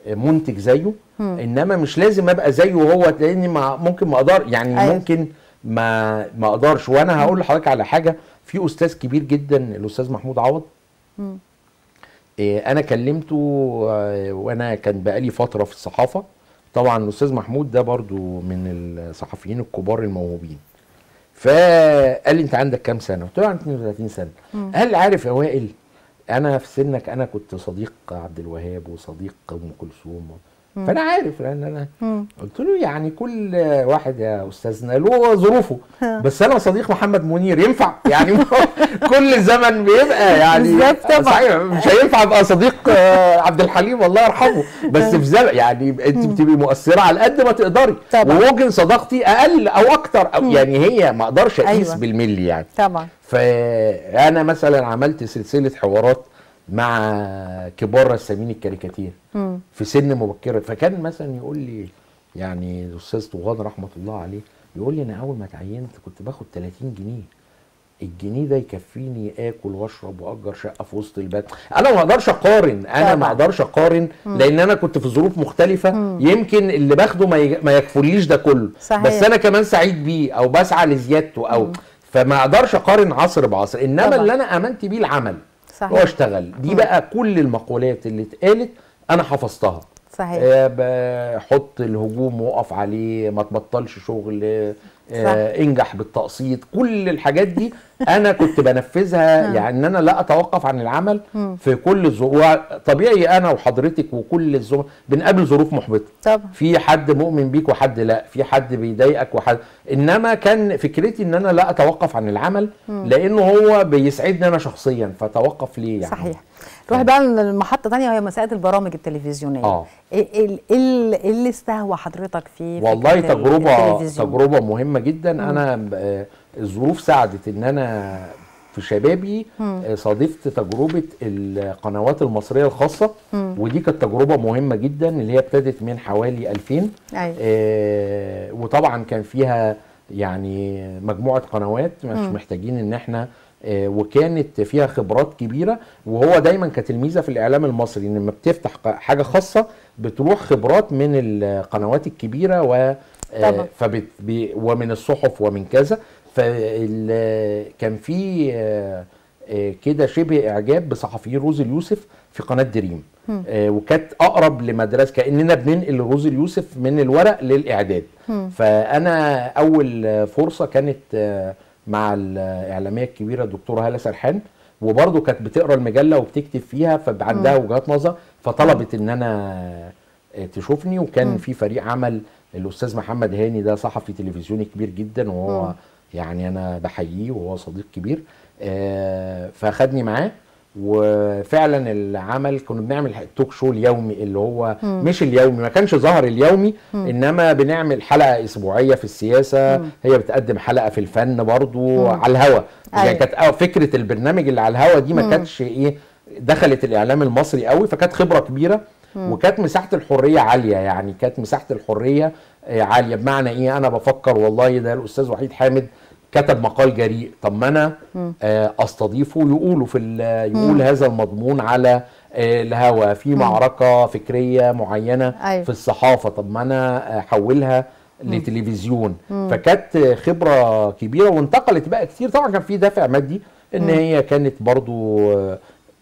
منتج زيه. انما مش لازم ابقى زيه هو، لاني ممكن ما اقدر يعني. ممكن ما اقدرش. وانا هقول لحضرتك على حاجه، في استاذ كبير جدا الاستاذ محمود عوض، انا كلمته وانا كان بقالي فتره في الصحافه. طبعا الاستاذ محمود ده برضو من الصحفيين الكبار الموهوبين. فقال لي انت عندك كام سنه؟ قلت له عندي 32 سنه. قال لي عارف يا وائل، انا في سنك انا كنت صديق عبد الوهاب وصديق ام كلثوم، فانا عارف، لان انا قلت له يعني كل واحد يا استاذنا له ظروفه، بس انا صديق محمد منير ينفع يعني؟ كل زمن بيبقى يعني صحيح، مش هينفع ابقى صديق عبد الحليم الله يرحمه، بس في زمن يعني انت بتبقي مؤثره على قد ما تقدري، وممكن صداقتي اقل او اكتر أو يعني هي ما اقدرش اقيس بالملي يعني. طبعا. فانا مثلا عملت سلسله حوارات مع كبار رسامين الكاريكاتير في سن مبكره. فكان مثلا يقول لي يعني الاستاذ طوغان رحمه الله عليه يقول لي انا اول ما اتعينت كنت باخد 30 جنيه، الجنيه ده يكفيني اكل واشرب واجر شقه في وسط البلد. انا ما اقدرش اقارن، ما اقدرش اقارن لان انا كنت في ظروف مختلفه. يمكن اللي باخده ما يكفليش ده كله. صحيح. بس انا كمان سعيد بيه او بسعى لزيادته او فما اقدرش اقارن عصر بعصر. انما طبعا. اللي انا امنت بيه العمل. صحيح. هو اشتغل دي بقى كل المقولات اللي اتقالت انا حفظتها. صحيح. حط الهجوم وقف عليه، ما تبطلش شغل، انجح بالتقسيط، كل الحاجات دي انا كنت بنفذها. يعني ان انا لا اتوقف عن العمل في كل الظروف. طبيعي انا وحضرتك وكل الزملاء بنقابل ظروف محبطه طبعا، في حد مؤمن بيك وحد لا، في حد بيضايقك وحد، انما كان فكرتي ان انا لا اتوقف عن العمل لانه هو بيسعدني انا شخصيا، فتوقف ليه يعني. صحيح. نروح بقى لمحطه ثانيه وهي مساله البرامج التلفزيونيه. ايه اللي استهوى حضرتك فيه؟ والله تجربه مهمه جدا. انا الظروف ساعدت ان انا في شبابي صادفت تجربه القنوات المصريه الخاصه، ودي كانت تجربه مهمه جدا اللي هي ابتدت من حوالي 2000. وطبعا كان فيها يعني مجموعه قنوات مش محتاجين ان احنا وكانت فيها خبرات كبيره. وهو دايما كانت الميزه في الاعلام المصري ان لما بتفتح حاجه خاصه بتروح خبرات من القنوات الكبيره ومن الصحف ومن كذا. فكان في كده شبه اعجاب بصحفيين روزي اليوسف في قناه دريم، وكانت اقرب لمدرسه، كاننا بننقل روزي اليوسف من الورق للاعداد. فانا اول فرصه كانت مع الاعلاميه الكبيره الدكتوره هاله سرحان، وبرضه كانت بتقرا المجله وبتكتب فيها فعندها وجهات نظر، فطلبت ان انا تشوفني. وكان في فريق عمل الاستاذ محمد هاني، ده صحفي تلفزيوني كبير جدا وهو يعني انا بحييه وهو صديق كبير. فاخدني معاه وفعلا العمل كنا بنعمل توك شو اليومي اللي هو مش اليومي، ما كانش ظهر اليومي، انما بنعمل حلقه اسبوعيه في السياسه، هي بتقدم حلقه في الفن برضو على الهوا. يعني كانت فكره البرنامج اللي على الهوا دي ما كانتش دخلت الاعلام المصري قوي، فكانت خبره كبيره وكانت مساحه الحريه عاليه. يعني كانت مساحه الحريه عاليه بمعنى انا بفكر والله ده الاستاذ وحيد حامد كتب مقال جريء، طب ما انا استضيفه يقول هذا المضمون على الهوا في معركه فكريه معينه في الصحافه، طب ما انا احولها لتلفزيون. فكانت خبره كبيره وانتقلت بقى كتير. طبعا كان في دافع مادي ان هي كانت برضو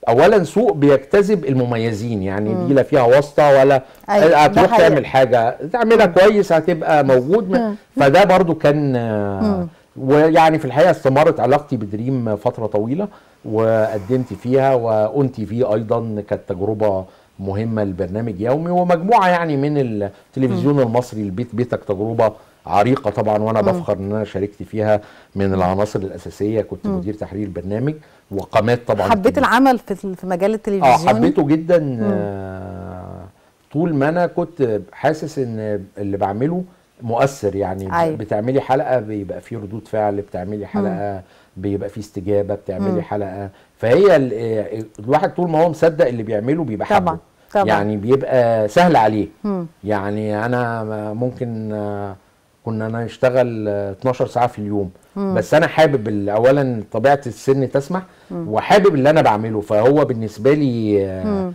اولا سوق بيجتذب المميزين، يعني دي لا فيها واسطه ولا هتروح تعمل حاجه تعملها كويس هتبقى موجود. فده برضو كان ويعني في الحقيقه استمرت علاقتي بدريم فتره طويله وقدمت فيها، وأون تي في ايضا كانت تجربه مهمه لبرنامج يومي، ومجموعه يعني من التلفزيون المصري. البيت بيتك تجربه عريقه طبعا، وانا بفخر ان انا شاركت فيها من العناصر الاساسيه. كنت مدير تحرير البرنامج وقامات طبعا. حبيت العمل في مجال التلفزيون؟ حبيته جدا. طول ما انا كنت حاسس ان اللي بعمله مؤثر. يعني بتعملي حلقه بيبقى فيه ردود فعل، بتعملي حلقه بيبقى فيه استجابه، بتعملي حلقه، فهي الواحد طول ما هو مصدق اللي بيعمله بيبقى حبه طبعا. يعني بيبقى سهل عليه. يعني انا ممكن كنا نشتغل 12 ساعه في اليوم، بس انا حابب اولا طبيعه السن تسمح وحابب اللي انا بعمله، فهو بالنسبه لي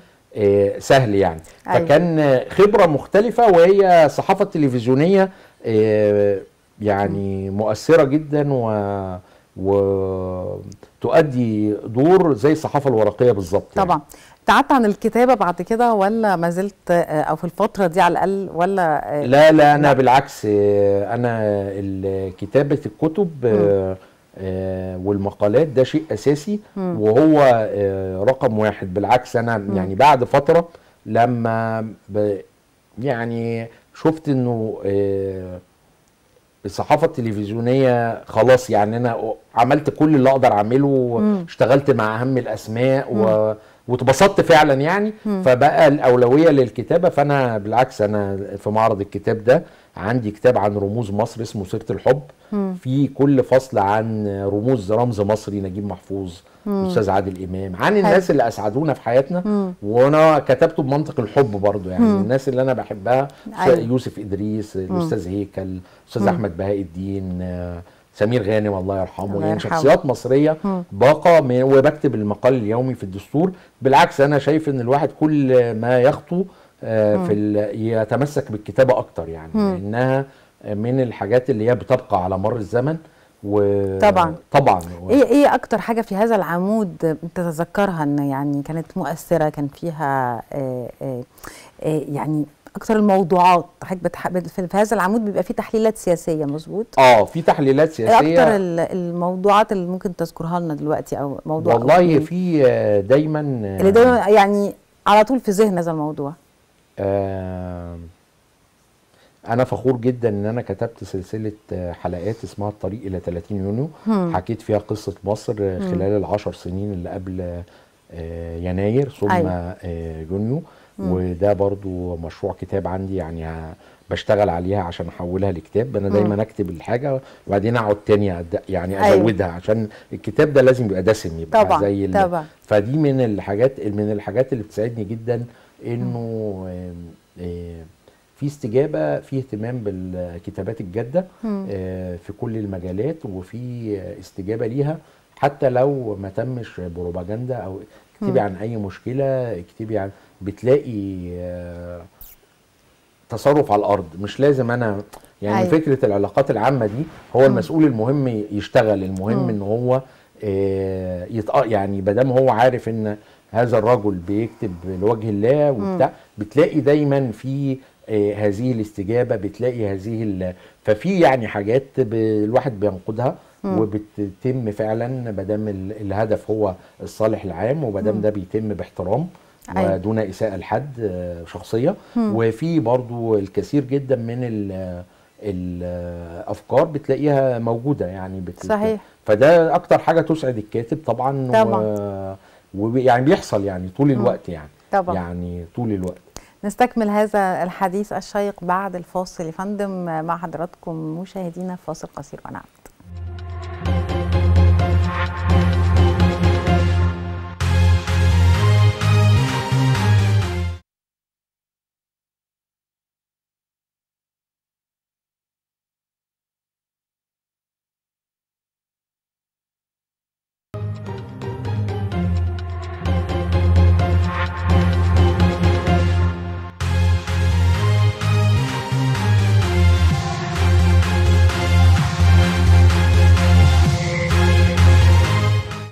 سهل يعني. فكان خبرة مختلفة، وهي الصحافة التلفزيونية يعني مؤثرة جدا وتؤدي دور زي الصحافة الورقية بالظبط. طبعا. ابتعدت عن الكتابة بعد كده ولا ما زلت او في الفترة دي على الأقل ولا؟ لا انا بالعكس، انا كتابة الكتب والمقالات ده شيء اساسي وهو رقم واحد. بالعكس انا يعني بعد فترة لما يعني شفت انه الصحافة التلفزيونية خلاص، يعني انا عملت كل اللي اقدر اعمله، اشتغلت مع اهم الاسماء واتبسطت فعلا يعني. فبقى الاولويه للكتابه. فانا بالعكس انا في معرض الكتاب ده عندي كتاب عن رموز مصر اسمه سيره الحب، في كل فصل عن رمز مصري، نجيب محفوظ، الاستاذ عادل امام، عن الناس اللي اسعدونا في حياتنا. وانا كتبته بمنطق الحب برضو يعني. الناس اللي انا بحبها يوسف ادريس، الاستاذ هيكل، الاستاذ احمد بهاء الدين، سمير غانم الله يرحمه. يعني شخصيات مصريه باقه. وبكتب المقال اليومي في الدستور. بالعكس انا شايف ان الواحد كل ما يخطو يتمسك بالكتابه اكتر يعني، لانها من الحاجات اللي هي بتبقى على مر الزمن. طبعا ايه اكتر حاجه في هذا العمود انت تتذكرها ان يعني كانت مؤثره، كان فيها يعني اكتر الموضوعات حضرتك في هذا العمود بيبقى فيه تحليلات سياسيه مظبوط؟ في تحليلات سياسيه. اكتر الموضوعات اللي ممكن تذكرها لنا دلوقتي او موضوع والله في دايما اللي دايما يعني على طول في ذهن هذا الموضوع؟ أنا فخور جدا إن أنا كتبت سلسلة حلقات اسمها الطريق إلى 30 يونيو. حكيت فيها قصة مصر خلال ال10 سنين اللي قبل يناير ثم يونيو. وده برضو مشروع كتاب عندي يعني بشتغل عليها عشان احولها لكتاب. انا دايما اكتب الحاجه وبعدين اقعد تاني يعني ازودها عشان الكتاب ده لازم يبقى دسم، يبقى طبعا زي طبعا. فدي من الحاجات اللي بتساعدني جدا انه في استجابه، في اهتمام بالكتابات الجاده في كل المجالات، وفي استجابه ليها حتى لو ما تمش بروباجندا. او اكتبي عن اي مشكله، اكتبي عن بتلاقي تصرف على الارض. مش لازم انا يعني فكره العلاقات العامه دي هو المسؤول المهم يشتغل. المهم ان هو يعني بدام هو عارف ان هذا الرجل بيكتب لوجه الله وبتاع، بتلاقي دايما في هذه الاستجابه، بتلاقي هذه ففي يعني حاجات الواحد بينقدها وبتتم فعلا بدام الهدف هو الصالح العام، وبدام ده بيتم باحترام ودون اساءه لحد شخصيه. وفي برضو الكثير جدا من الافكار بتلاقيها موجوده يعني صحيح. فده اكتر حاجه تسعد الكاتب طبعا. ويعني بيحصل يعني طول الوقت يعني طبعا. يعني طول الوقت. نستكمل هذا الحديث الشيق بعد الفاصل يا فندم مع حضراتكم مشاهدينا. فاصل قصير ونعود.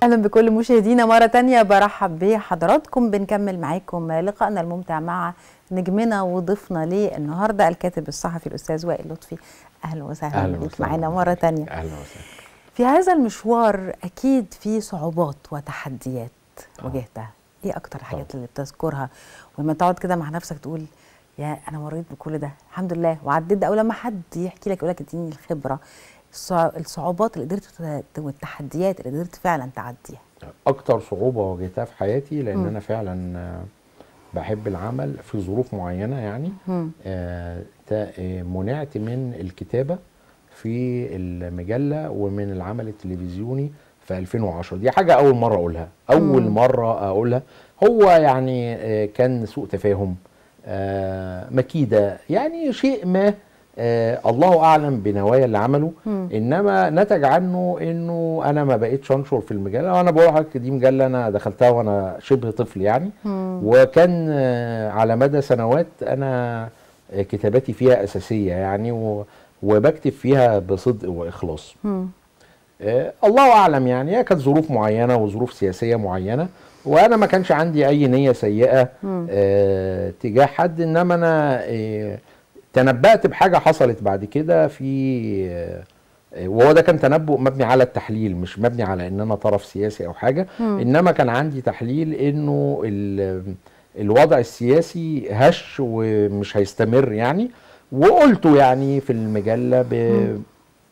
اهلا بكل مشاهدينا مره تانية، برحب بحضراتكم. بنكمل معاكم لقائنا الممتع مع نجمنا وضيفنا ليه النهارده الكاتب الصحفي الاستاذ وائل لطفي. اهلا وسهلا بيك معانا مره تانية. اهلا وسهلا. في هذا المشوار اكيد في صعوبات وتحديات واجهتها، ايه اكتر الحاجات اللي بتذكرها ولما تقعد كده مع نفسك تقول يا انا مريت بكل ده الحمد لله وعديت ده، او لما حد يحكي لك يقول لك اديني الخبره، الصعوبات اللي قدرت والتحديات اللي قدرت فعلا تعديها؟ اكتر صعوبه واجهتها في حياتي لان انا فعلا بحب العمل في ظروف معينه يعني منعت من الكتابه في المجله ومن العمل التلفزيوني في 2010. دي حاجه اول مره اقولها. هو يعني كان سوء تفاهم، مكيده، يعني شيء ما الله اعلم بنوايا اللي عمله. انما نتج عنه انه انا ما بقيتش انشر في المجله. وانا بقول لحضرتك دي مجله انا دخلتها وانا شبه طفل يعني. وكان على مدى سنوات انا كتاباتي فيها اساسيه يعني وبكتب فيها بصدق واخلاص. الله اعلم يعني هي كانت ظروف معينه وظروف سياسيه معينه، وانا ما كانش عندي اي نيه سيئه تجاه حد. انما انا تنبأت بحاجة حصلت بعد كده وهو ده كان تنبؤ مبني على التحليل، مش مبني على ان انا طرف سياسي او حاجة. انما كان عندي تحليل انه الوضع السياسي هش ومش هيستمر يعني. وقلته يعني في المجلة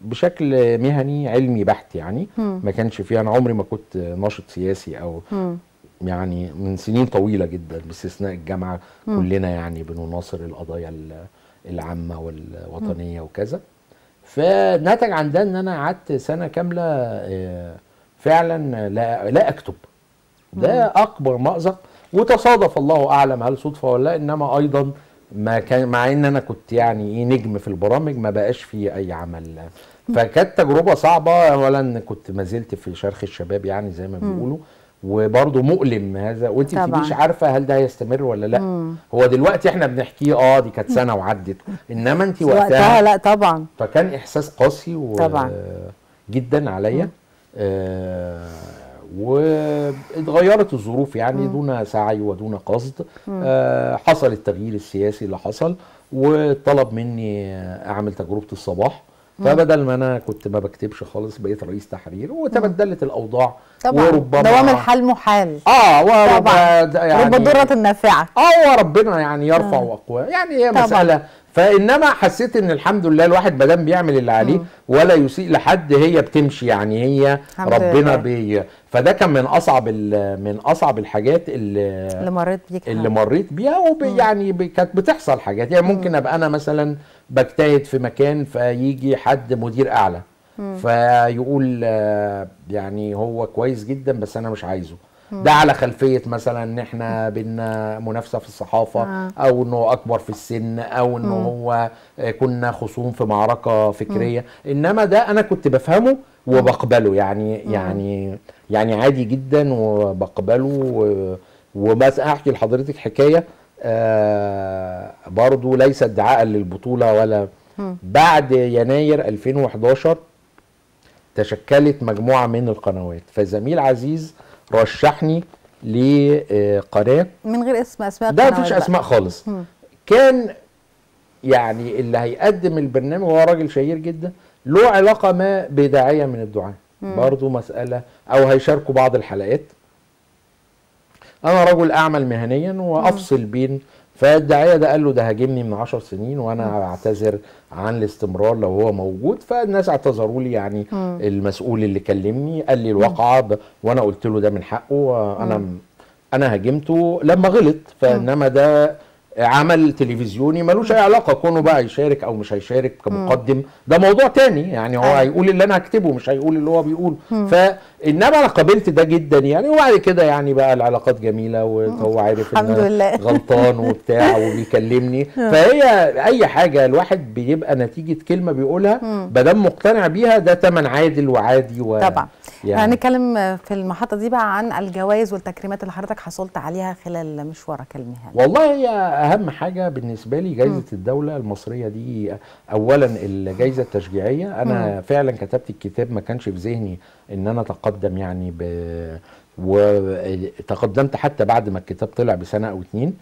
بشكل مهني علمي بحت يعني. ما كانش فيه، انا عمري ما كنت ناشط سياسي او يعني من سنين طويله جدا باستثناء الجامعه كلنا يعني بنناصر القضايا العامه والوطنيه وكذا. فنتج عن ده ان انا قعدت سنه كامله فعلا لا اكتب. ده اكبر مأزق، وتصادف الله اعلم هل صدفه ولا لا، انما ايضا ما كان مع ان انا كنت يعني ايه نجم في البرامج ما بقاش في اي عمل. فكانت تجربه صعبه. اولا كنت ما زلت في شرخ الشباب يعني زي ما بيقولوا، وبرضه مؤلم هذا، وانت ما بتبقيش عارفه هل ده هيستمر ولا لا. هو دلوقتي احنا بنحكيه دي كانت سنه وعدت، انما انت وقتها لا طبعا. فكان احساس قاسي طبعا جدا عليا. واتغيرت الظروف يعني دون سعي ودون قصد. حصل التغيير السياسي اللي حصل، وطلب مني اعمل تجربه الصباح. فبدل ما انا كنت ما بكتبش خالص بقيت رئيس تحرير، وتبدلت الاوضاع. طبعا وربما دوام الحال محال. يعني رب الضرة النافعه. وربنا يعني يرفع اقوى، يعني هي مساله. فانما حسيت ان الحمد لله الواحد ما دام بيعمل اللي عليه ولا يسيء لحد، هي بتمشي يعني، هي ربنا فده كان من اصعب الحاجات اللي مريت بيها. يعني كانت بتحصل حاجات يعني ممكن ابقى انا مثلا بجتهد في مكان، فيجي حد مدير اعلى فيقول يعني هو كويس جدا بس انا مش عايزه. ده على خلفيه مثلا ان احنا بينا منافسه في الصحافه، او انه اكبر في السن، او انه هو كنا خصوم في معركه فكريه. انما ده انا كنت بفهمه وبقبله يعني عادي جدا وبقبله. وبس احكي لحضرتك حكايه برضو ليس ادعاء للبطوله ولا. بعد يناير 2011 تشكلت مجموعه من القنوات، فزميل عزيز رشحني لقناه من غير اسماء ده مفيش اسماء خالص. كان يعني اللي هيقدم البرنامج هو راجل شهير جدا، له علاقه ما بداعيه من الدعاة برضو مساله، او هيشاركوا بعض الحلقات. انا رجل اعمل مهنيا وافصل بين، فالداعيه ده قال له ده هاجمني من 10 سنين وانا اعتذر عن الاستمرار لو هو موجود. فالناس اعتذروا لي يعني. المسؤول اللي كلمني قال لي الواقعه وانا قلت له ده من حقه. انا هاجمته لما غلط. فانما ده عمل تلفزيوني ملوش اي علاقه كونه بقى يشارك او مش هيشارك كمقدم، ده موضوع تاني يعني. هو هيقول اللي انا هكتبه مش هيقول اللي هو بيقوله. فانما انا قبلت ده جدا يعني. وبعد كده يعني بقى العلاقات جميله، وهو عارف ان انا غلطان وبتاع وبيكلمني. فهي اي حاجه الواحد بيبقى نتيجه كلمه بيقولها بدل مقتنع بيها، ده تمن عادل وعادي. طبعا يعني هنتكلم في المحطه دي بقى عن الجوائز والتكريمات اللي حضرتك حصلت عليها خلال مشوارك المهني. والله هي اهم حاجه بالنسبه لي جائزه الدوله المصريه دي. اولا الجائزه التشجيعيه، انا فعلا كتبت الكتاب ما كانش في ذهني ان انا اتقدم يعني وتقدمت حتى بعد ما الكتاب طلع بسنه او 2.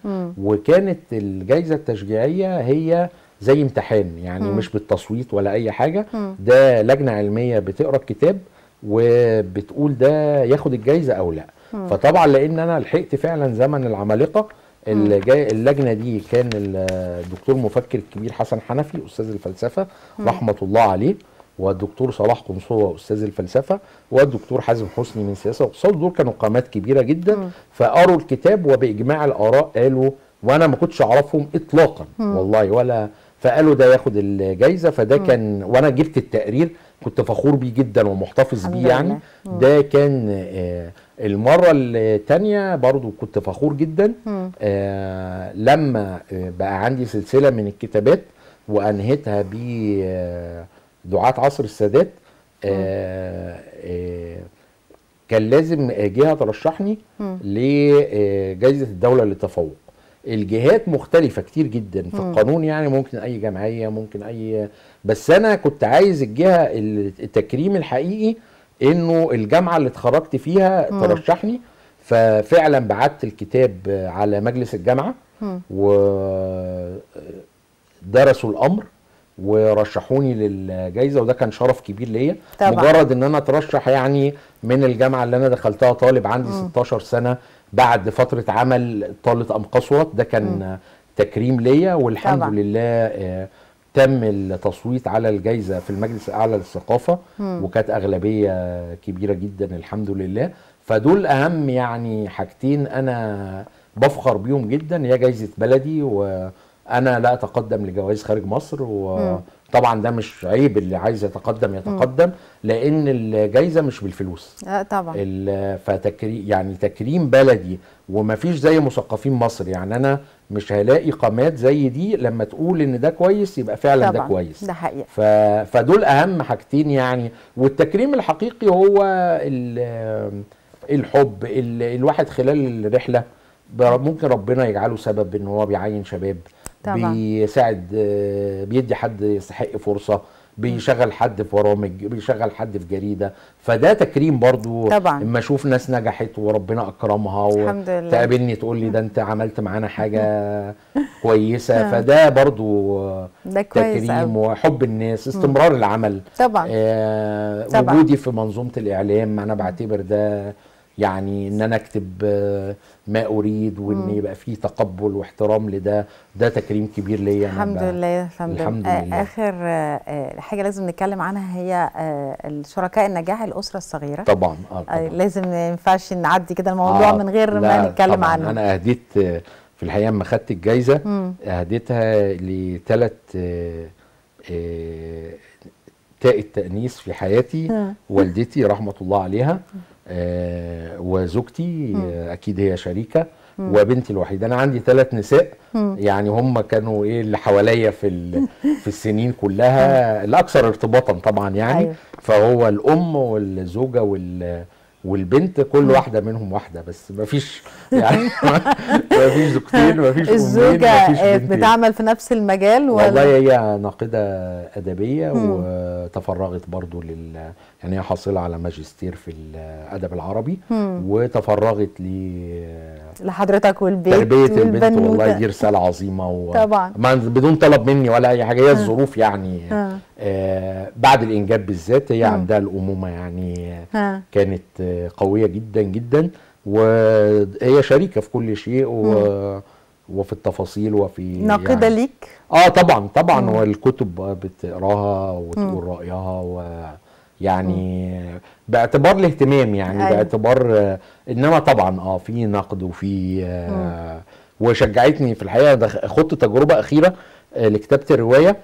وكانت الجائزه التشجيعيه هي زي امتحان يعني، مش بالتصويت ولا اي حاجه. ده لجنه علميه بتقرا الكتاب وبتقول ده ياخد الجائزه او لا. فطبعا لان انا لحقت فعلا زمن العمالقه، اللجنه دي كان الدكتور مفكر الكبير حسن حنفي استاذ الفلسفه رحمه الله عليه، والدكتور صلاح قنصوة استاذ الفلسفه، والدكتور حازم حسني من سياسه واقتصاد. دول كانوا قامات كبيره جدا. فقروا الكتاب وباجماع الاراء قالوا، وانا ما كنتش اعرفهم اطلاقا والله ولا، فقالوا ده ياخد الجائزه. فده كان، وانا جبت التقرير كنت فخور بيه جدا ومحتفظ بيه يعني. ده كان المره الثانيه برضو كنت فخور جدا لما بقى عندي سلسله من الكتابات وانهيتها بدعاة عصر السادات. كان لازم جهه ترشحني لجائزه الدوله للتفوق. الجهات مختلفة كتير جدا في القانون يعني، ممكن أي جمعية ممكن أي، بس أنا كنت عايز الجهة التكريم الحقيقي إنه الجامعة اللي اتخرجت فيها ترشحني. ففعلا بعت الكتاب على مجلس الجامعة ودرسوا الأمر ورشحوني للجائزة، وده كان شرف كبير ليا. مجرد إن أنا أترشح يعني من الجامعة اللي أنا دخلتها طالب عندي 16 سنة بعد فترة عمل طالت أم قصوت، ده كان تكريم ليا. والحمد لله تم التصويت على الجائزة في المجلس الأعلى للثقافة، وكانت أغلبية كبيرة جدا الحمد لله. فدول اهم يعني حاجتين انا بفخر بيهم جدا. هي جايزه بلدي، وانا لا اتقدم لجوائز خارج مصر، وطبعا ده مش عيب، اللي عايز يتقدم يتقدم، لان الجايزه مش بالفلوس. طبعا. يعني تكريم بلدي، ومفيش زي مثقفين مصر. يعني انا مش هلاقي قامات زي دي لما تقول ان ده كويس يبقى فعلا طبعا ده كويس. ده حقيقي. فدول اهم حاجتين يعني. والتكريم الحقيقي هو الحب. الواحد خلال الرحله ممكن ربنا يجعله سبب ان هو بيعين شباب، طبعا. بيساعد، بيدي حد يستحق فرصة، بيشغل حد في برامج، بيشغل حد في جريدة. فده تكريم برضو طبعا. اما اشوف ناس نجحت وربنا اكرمها الحمد لله. وتقابلني تقول لي ده انت عملت معانا حاجة كويسة. فده برضو ده كويس تكريم أوي. وحب الناس، استمرار العمل. طبعا. طبعا. وجودي في منظومة الإعلام أنا بعتبر ده يعني ان انا اكتب ما اريد، وان يبقى فيه تقبل واحترام لده. ده تكريم كبير ليا. الحمد لله. الحمد لله. اخر حاجه لازم نتكلم عنها هي الشركاء النجاح، الاسره الصغيره. طبعا طبعا. لازم، ما ينفعش نعدي كده الموضوع من غير ما نتكلم عنه. انا اهديت في الحقيقه لما خدت الجايزه اهديتها لثلاث تاء التأنيس في حياتي. والدتي رحمة الله عليها، وزوجتي أكيد هي شريكة، وبنتي الوحيدة. أنا عندي 3 نساء، يعني هم كانوا إيه اللي حواليا في السنين كلها، الأكثر ارتباطا طبعا يعني. أيوه. فهو الأم والزوجة والبنت، كل واحدة منهم واحدة بس، مفيش يعني مفيش زوجتين، مفيش أمين، الزوجة مفيش بنتين. بتعمل في نفس المجال والله هي ناقدة أدبية، وتفرغت برضو يعني هي حاصلة على ماجستير في الأدب العربي، وتفرغت لحضرتك والبيت تربية البنت. والله دي رسالة عظيمة طبعا بدون طلب مني ولا أي حاجة. هي الظروف يعني بعد الإنجاب بالذات هي عندها الأمومة يعني كانت قوية جدا جدا، وهي شريكة في كل شيء وفي التفاصيل وفي ناقدة يعني ليك. طبعا طبعا. والكتب بتقراها وتقول رأيها، ويعني باعتبار الاهتمام يعني. أيوة. باعتبار انما طبعا في نقد وفي وشجعتني في الحقيقة. خدت تجربة أخيرة لكتابة الرواية،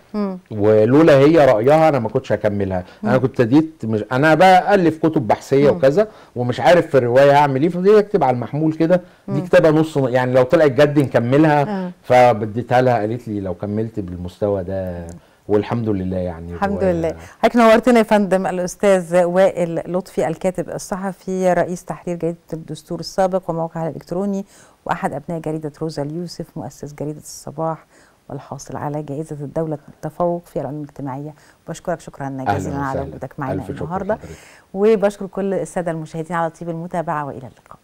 ولولا هي رأيها أنا ما كنتش هكملها. أنا كنت ابتديت أنا بألف كتب بحثية وكذا، ومش عارف في الرواية هعمل إيه، فبديت أكتب على المحمول كده. دي كتابة نص يعني، لو طلعت جد نكملها. فبديتها لها، قالت لي لو كملت بالمستوى ده، والحمد لله يعني. الحمد لله. حضرتك نورتنا يا فندم. الأستاذ وائل لطفي، الكاتب الصحفي، رئيس تحرير جريدة الدستور السابق وموقعها الإلكتروني، وأحد أبناء جريدة روزا اليوسف، مؤسس جريدة الصباح، والحاصل على جائزة الدولة للتفوق في العلوم الاجتماعية. بشكرك شكرا جزيلا على وجودك معنا النهارده، وبشكر كل السادة المشاهدين على طيب المتابعة، وإلى اللقاء.